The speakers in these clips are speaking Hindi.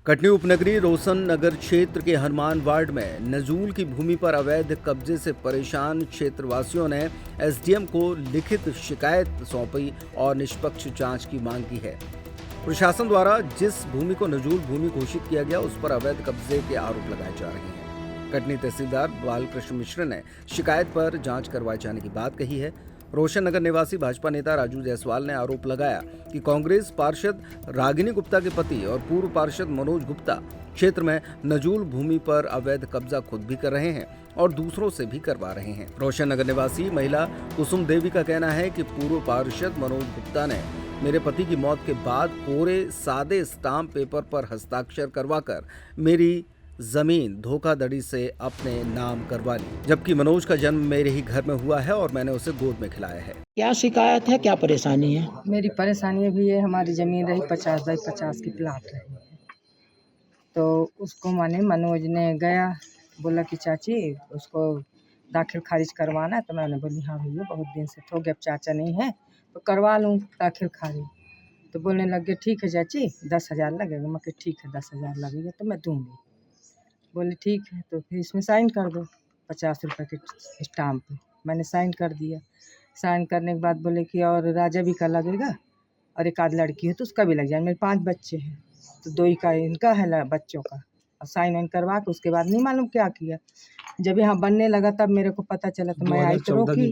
कटनी उपनगरीय रोशन नगर क्षेत्र के हनुमान वार्ड में नजूल की भूमि पर अवैध कब्जे से परेशान क्षेत्रवासियों ने एसडीएम को लिखित शिकायत सौंपी और निष्पक्ष जांच की मांग की है। प्रशासन द्वारा जिस भूमि को नजूल भूमि घोषित किया गया उस पर अवैध कब्जे के आरोप लगाए जा रहे हैं। कटनी तहसीलदार बालकृष्ण मिश्र ने शिकायत पर जांच करवाए जाने की बात कही है। रोशन नगर निवासी भाजपा नेता राजू जायसवाल ने आरोप लगाया कि कांग्रेस पार्षद रागिनी गुप्ता के पति और पूर्व पार्षद मनोज गुप्ता क्षेत्र में नजूल भूमि पर अवैध कब्जा खुद भी कर रहे हैं और दूसरों से भी करवा रहे हैं। रोशन नगर निवासी महिला कुसुम देवी का कहना है कि पूर्व पार्षद मनोज गुप्ता ने मेरे पति की मौत के बाद कोरे सादे स्टाम्प पेपर पर हस्ताक्षर करवाकर मेरी जमीन धोखाधड़ी से अपने नाम करवा ली, जबकि मनोज का जन्म मेरे ही घर में हुआ है और मैंने उसे गोद में खिलाया है। क्या शिकायत है, क्या परेशानी है? मेरी परेशानी भी है, हमारी ज़मीन रही 50 बाई 50 की प्लाट रही है, तो उसको माने मनोज ने गया बोला कि चाची उसको दाखिल खारिज करवाना है, तो मैंने बोली हाँ भैया बहुत दिन से हो गया, अब चाचा नहीं है तो करवा लूँ दाखिल खारिज। तो बोलने लग गए ठीक है चाची 10,000 लगेगा। मैं कहा ठीक है 10,000 लगेगा तो मैं दूँगी। बोले ठीक है तो फिर इसमें साइन कर दो 50 रुपये के स्टाम्प पे। मैंने साइन कर दिया। साइन करने के बाद बोले कि और राजा भी का लगेगा और एक आध लड़की है तो उसका भी लग जाए। मेरे 5 बच्चे हैं तो 2 ही का इनका है बच्चों का। और साइन वाइन करवा के उसके बाद नहीं मालूम क्या किया। जब यहाँ बनने लगा तब मेरे को पता चला तो मैं आई तो रोकी।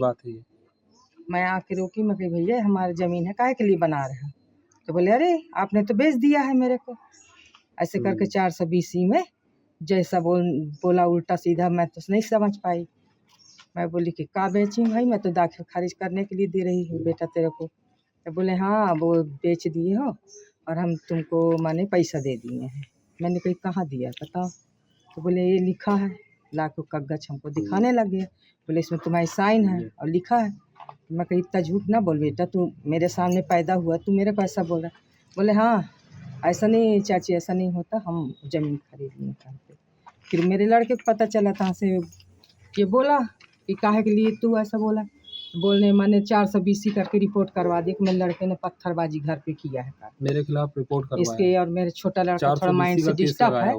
मैं आके रोकी, मैं कही भैया हमारी ज़मीन है काहे के लिए बना रहे हैं? तो बोले अरे आपने तो बेच दिया है मेरे को। ऐसे करके 420 में जैसा बोला उल्टा सीधा मैं तो नहीं समझ पाई। मैं बोली कि का बेची भाई, मैं तो दाखिल खारिज करने के लिए दे रही हूँ बेटा तेरे को। तो बोले हाँ वो बेच दिए हो और हम तुमको माने पैसा दे दिए हैं। मैंने कही कहाँ दिया बताओ? तो बोले ये लिखा है, ला के कागज हमको दिखाने लग गया। बोले इसमें तुम्हारी साइन है और लिखा है। मैं कही इतना झूठ ना बोल बेटा, तू मेरे सामने पैदा हुआ तू मेरे को ऐसा बोला? बोले हाँ ऐसा नहीं चाची, ऐसा नहीं होता, हम ज़मीन खरीद लिए करते। फिर मेरे लड़के को पता चला था से ये बोला कि काहे के लिए तू ऐसा बोला। बोलने मैंने 420 करके रिपोर्ट करवा दी कि मेरे लड़के ने पत्थरबाजी घर पे किया है मेरे खिलाफ रिपोर्ट करवाया इसके। और मेरे छोटा लड़का थोड़ा माइंड से डिस्टर्ब है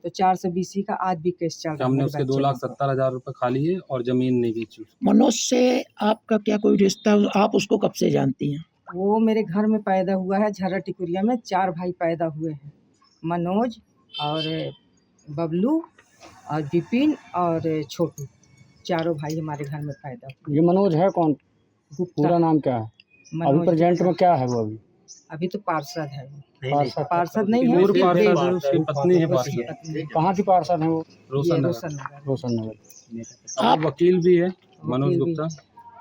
तो 420 का आज भी केस चल रहा है। हमने उसके 2,70,000 रुपए खा लिए और जमीन नहीं बेची। मनोज से आपका क्या कोई रिश्ता? आप उसको कब से जानती हैं? वो मेरे घर में पैदा हुआ है, झर्रा टिकुरिया में 4 भाई पैदा हुए हैं, मनोज और बबलू और विपिन और छोटू, चारों भाई हमारे घर में पैदा हुए। ये मनोज है कौन? पूरा नाम क्या है? अभी प्रेजेंट में क्या है वो? अभी तो पार्षद है। पार्षद नहीं है, उसकी पत्नी है पार्षद। कहाँ की पार्षद है वो? रोशन नगर। आप वकील भी है मनोज गुप्ता।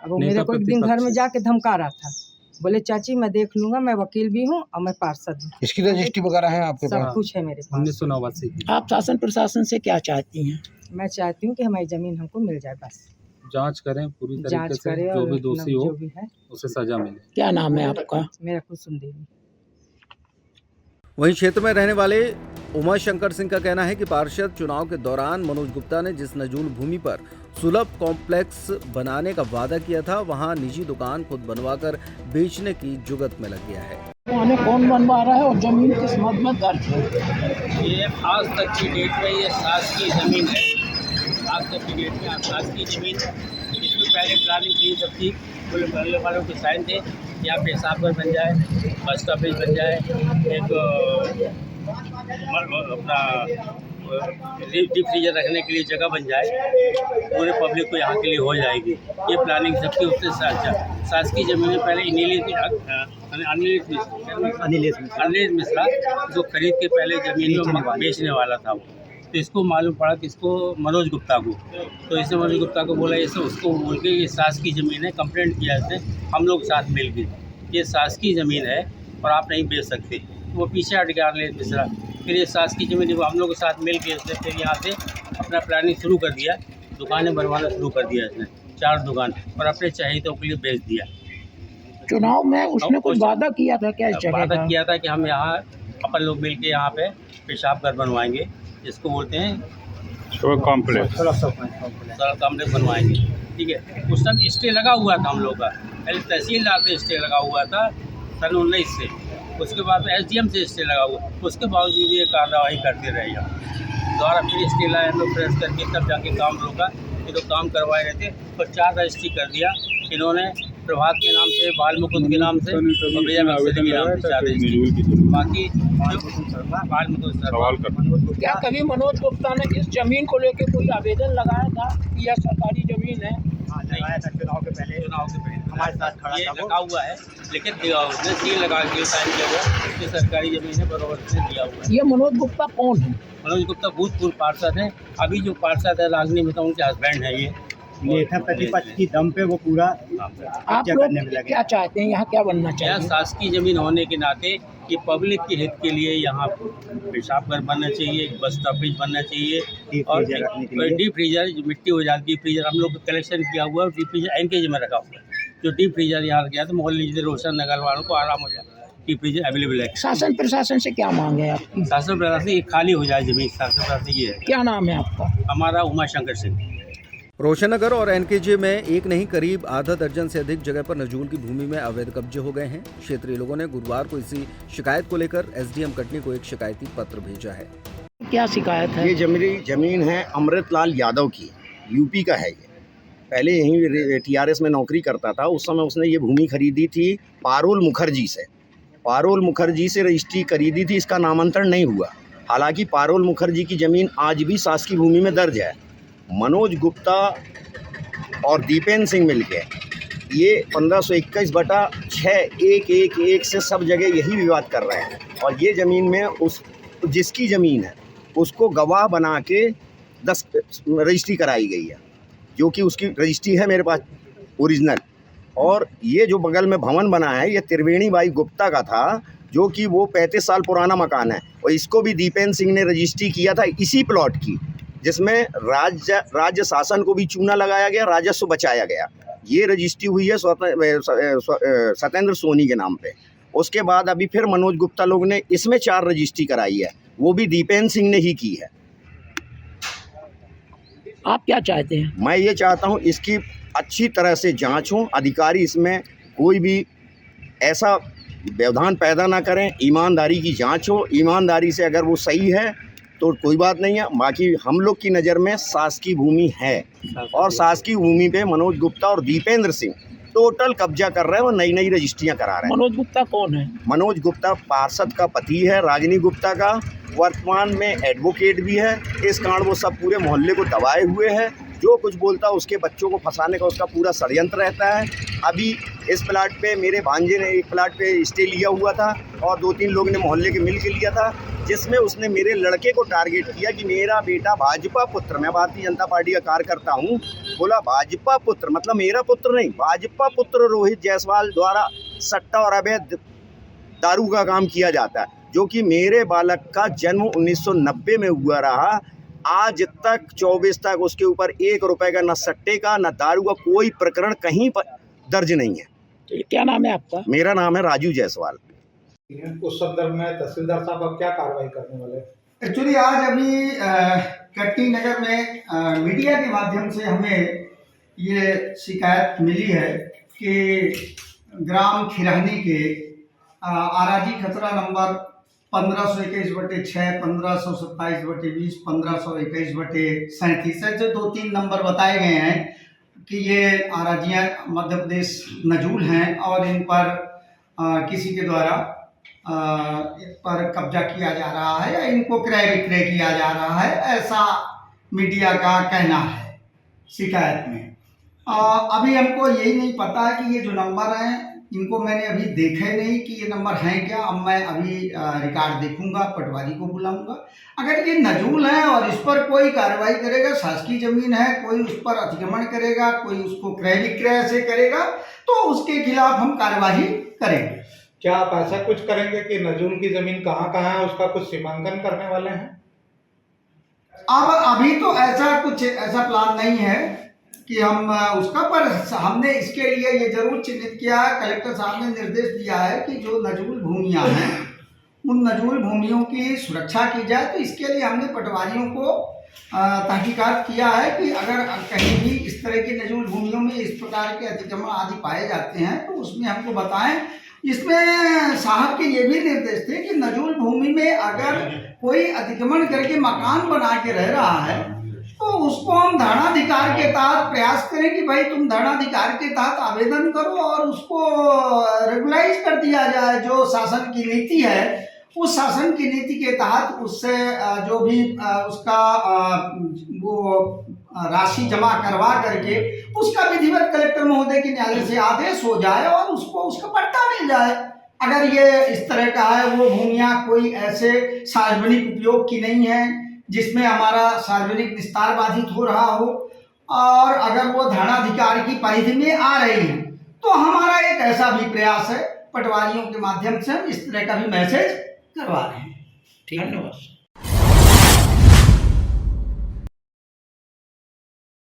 अब वो मेरे को एक दिन घर में जाके धमका रहा था, बोले चाची मैं देख लूंगा, मैं वकील भी हूँ और मैं पार्षद हूँ। इसकी रजिस्ट्री वगैरह है आपके पास? सब कुछ है मेरे पास। 1989 की। आप शासन प्रशासन से क्या चाहती हैं? मैं चाहती हूँ कि हमारी ज़मीन हमको मिल जाए, बस जांच करें पूरी तरीके से, जो भी दोषी हो उसे सजा मिले। क्या नाम है आपका? मेरा कुसुम देवी। वहीं क्षेत्र में रहने वाले उमा शंकर सिंह का कहना है कि पार्षद चुनाव के दौरान मनोज गुप्ता ने जिस नजूल भूमि पर सुलभ कॉम्प्लेक्स बनाने का वादा किया था वहां निजी दुकान खुद बनवाकर बेचने की जुगत में लग गया है। कौन बनवा रहा है और जमीन किस मद में दर्ज है? ये आज तक की डेट में ये शासकीय ज़मीन है। आज तक की डेट में शासकीय ज़मीन, इसमें पहले प्लानिंग की सबकी पूरे महल्ले वालों के साइन थे। यहाँ पे हिसाबघर बन जाए, बस ऑफिस बन जाए, एक अपना डीप फ्रीजर रखने के लिए जगह बन जाए, पूरे पब्लिक को यहाँ के लिए हो जाएगी। ये प्लानिंग सबकी उससे शासकीय ज़मीनें पहले अनिलेश मिश्रा जो खरीद के पहले ज़मीन बेचने वाला था वो, तो इसको मालूम पड़ा कि इसको मनोज गुप्ता को, तो इसने मनोज गुप्ता को बोला इसे उसको बोल के ये शासकीय ज़मीन है, कंप्लेंट किया इसने, हम लोग साथ मिल के ये शासकीय ज़मीन है और आप नहीं बेच सकते। वो पीछे हट गया अनिलेश मिश्रा। फिर ये शासकीय ज़मीन को हम लोग के साथ मिल के इसने फिर यहाँ से अपना प्लानिंग शुरू कर दिया, दुकानें बनवाना शुरू कर दिया इसने, 4 दुकान, और अपने चाहिए के लिए बेच दिया। चुनाव में उसने कुछ वादा किया था क्या? वादा किया था कि हम यहाँ अपन लोग मिल के यहाँ पे पेशाब घर बनवाएंगे, जिसको बोलते हैं कॉम्प्लेक्स बनवाएंगे। ठीक है, उस समय स्टे लगा हुआ था हम लोग का, पहले तहसीलदार से स्टे लगा हुआ था सन 19 से, उसके बाद एसडीएम से स्टे लगा हुआ। उसके बावजूद ये कार्रवाई करते रहे यहाँ। दोबारा फिर स्टे लाए हम लोग प्रेस करके, तब जाके काम रोका। ये तो काम करवाए रहे थे और 4 रजिस्ट्री कर दिया इन्होंने, प्रभात के नाम से, बाल मुकुंद के नाम से और विजय मकसदी के नाम से 4 रजिस्ट्री। बाकी बाल मुकुंद सवाल कर, क्या कभी मनोज गुप्ता ने इस जमीन को लेकर कोई आवेदन लगाया था कि यह सरकारी जमीन है? चुनाव के पहले हमारे साथ खड़ा था, लगा हुआ है, लेकिन उसने सील लगा के साइन किया हुआ कि सरकारी जमीन है, बराबर से दिया हुआ है। ये मनोज गुप्ता कौन है? मनोज गुप्ता भूतपूर्व पार्षद है, अभी जो पार्षद है राजनी में, तो उनके हस्बैंड है ये। नेता प्रतिपक्ष की दम पे वो पूरा आप लोग क्या चाहते हैं, यहाँ क्या बनना यहाँ चाहिए? शासकीय जमीन होने के नाते कि पब्लिक के हित के लिए यहाँ पेशाब घर बनना चाहिए, एक बस स्टॉपेज बनना चाहिए और डीप फ्रीजर, जो मिट्टी हो जाती है फ्रीजर, हम लोग कलेक्शन किया हुआ है, डीप फ्रीजर एनकेजी में रखा हुआ है। जो डीप फ्रीजर यहाँ गया तो मोहल्ले जिले रोशन नगर वालों को आराम हो जाए, डीप फ्रीजर अवेलेबल है। शासन प्रशासन से क्या मांग है आपकी? शासन प्रशासन ये खाली हो जाए जमीन, शासन प्रशासन ये है। क्या नाम है आपका? हमारा उमाशंकर सिंह। रोशननगर और एनकेजे में एक नहीं करीब आधा दर्जन से अधिक जगह पर नजूल की भूमि में अवैध कब्जे हो गए हैं। क्षेत्रीय लोगों ने गुरुवार को इसी शिकायत को लेकर एसडीएम कटनी को एक शिकायती पत्र भेजा है। क्या शिकायत है? ये जमीन है अमृतलाल यादव की, यूपी का है। ये पहले यहीं टीआरएस में नौकरी करता था। उस समय उसने ये भूमि खरीदी थी पारुल मुखर्जी से। पारुल मुखर्जी से रजिस्ट्री खरीदी थी, इसका नामांतरण नहीं हुआ। हालांकि पारुल मुखर्जी की ज़मीन आज भी शासकीय भूमि में दर्ज है। मनोज गुप्ता और दीपेंद्र सिंह मिलके ये 1521/6/111 से सब जगह यही विवाद कर रहे हैं। और ये ज़मीन में उस जिसकी ज़मीन है उसको गवाह बना के 10 रजिस्ट्री कराई गई है, जो कि उसकी रजिस्ट्री है मेरे पास ओरिजिनल। और ये जो बगल में भवन बना है ये त्रिवेणी बाई गुप्ता का था, जो कि वो 35 साल पुराना मकान है। और इसको भी दीपेंद्र सिंह ने रजिस्ट्री किया था इसी प्लॉट की, जिसमें राज्य शासन को भी चूना लगाया गया, राजस्व बचाया गया। ये रजिस्ट्री हुई है सत्येंद्र सोनी के नाम पे। उसके बाद अभी फिर मनोज गुप्ता लोग ने इसमें 4 रजिस्ट्री कराई है, वो भी दीपेंद्र सिंह ने ही की है। आप क्या चाहते हैं? मैं ये चाहता हूँ इसकी अच्छी तरह से जांच हो, अधिकारी इसमें कोई भी ऐसा व्यवधान पैदा ना करें, ईमानदारी की जांच हो। ईमानदारी से अगर वो सही है तो कोई बात नहीं है। बाकी हम लोग की नज़र में शासकीय भूमि है और शासकीय भूमि पे मनोज गुप्ता और दीपेंद्र सिंह टोटल कब्जा कर रहे हैं और नई नई रजिस्ट्रियाँ करा रहे हैं। मनोज गुप्ता कौन है? मनोज गुप्ता पार्षद का पति है, रागिनी गुप्ता का, वर्तमान में एडवोकेट भी है। इस कारण वो सब पूरे मोहल्ले को दबाए हुए है। जो कुछ बोलता है उसके बच्चों को फंसाने का उसका पूरा षड्यंत्र रहता है। अभी इस प्लाट पे मेरे भांजे ने एक प्लाट पे स्टे लिया हुआ था और 2-3 लोग ने मोहल्ले के मिल के लिया था, जिसमें उसने मेरे लड़के को टारगेट किया कि मेरा बेटा भाजपा पुत्र, मैं भारतीय जनता पार्टी का कार्यकर्ता हूँ, बोला भाजपा पुत्र मतलब मेरा पुत्र नहीं, भाजपा पुत्र रोहित जायसवाल द्वारा सट्टा और अवैध दारू का काम किया जाता है, जो कि मेरे बालक का जन्म 1990 में हुआ रहा। आज तक 24 तक उसके ऊपर 1 रुपए का न सट्टे का न दारू का कोई प्रकरण कहीं पर दर्ज नहीं है। तो ये क्या नाम है आपका? मेरा नाम है राजू जायसवाल। उस संदर्भ में तहसीलदार साहब अब क्या कार्रवाई करने वाले? एक्चुअली आज अभी कटनी नगर में मीडिया के माध्यम से हमें ये शिकायत मिली है कि ग्राम खिरानी के आराजी खतरा नंबर 1521/6, 1527/20, 1521/37 से 2-3 नंबर बताए गए हैं कि ये आराजियाँ मध्य प्रदेश नजूल हैं और इन पर किसी के द्वारा इन पर कब्जा किया जा रहा है या इनको क्रय विक्रय किया जा रहा है, ऐसा मीडिया का कहना है शिकायत में। अभी हमको यही नहीं पता कि ये जो नंबर हैं इनको मैंने अभी देखे नहीं कि ये नंबर हैं क्या। अब मैं अभी रिकॉर्ड देखूंगा, पटवारी को बुलाऊंगा। अगर ये नजूल है और इस पर कोई कार्रवाई करेगा, शासकीय जमीन है, कोई उस पर अतिक्रमण करेगा, कोई उसको क्रय विक्रय से करेगा, तो उसके खिलाफ हम कार्यवाही करेंगे। क्या आप ऐसा कुछ करेंगे कि नजूल की जमीन कहाँ कहाँ है उसका कुछ सीमांकन करने वाले हैं? अब अभी तो ऐसा प्लान नहीं है कि हम उसका, पर हमने इसके लिए ये जरूर चिन्हित किया है, कलेक्टर साहब ने निर्देश दिया है कि जो नजूल भूमियां हैं उन नजूल भूमियों की सुरक्षा की जाए। तो इसके लिए हमने पटवारियों को तहकीकात किया है कि अगर कहीं भी इस तरह की नजूल भूमियों में इस प्रकार के अतिक्रमण आदि पाए जाते हैं तो उसमें हमको बताएं इसमें साहब के ये भी निर्देश थे कि नजूल भूमि में अगर कोई अतिक्रमण करके मकान बना के रह रहा है तो उसको हम धरणाधिकार के तहत प्रयास करें कि भाई तुम धरणाधिकार के तहत आवेदन करो और उसको रेगुलाइज कर दिया जाए। जो शासन की नीति है उस शासन की नीति के तहत उससे जो भी उसका वो राशि जमा करवा करके उसका विधिवत कलेक्टर महोदय के न्यायालय से आदेश हो जाए और उसको उसका पट्टा मिल जाए। अगर ये इस तरह का है, वो भूमियाँ कोई ऐसे सार्वजनिक उपयोग की नहीं है जिसमें हमारा सार्वजनिक विस्तार बाधित हो रहा हो, और अगर वो धरणाधिकार की परिधि में आ रही है तो हमारा एक ऐसा भी प्रयास है, पटवारियों के माध्यम से हम इस तरह का भी मैसेज करवा रहे हैं। धन्यवाद।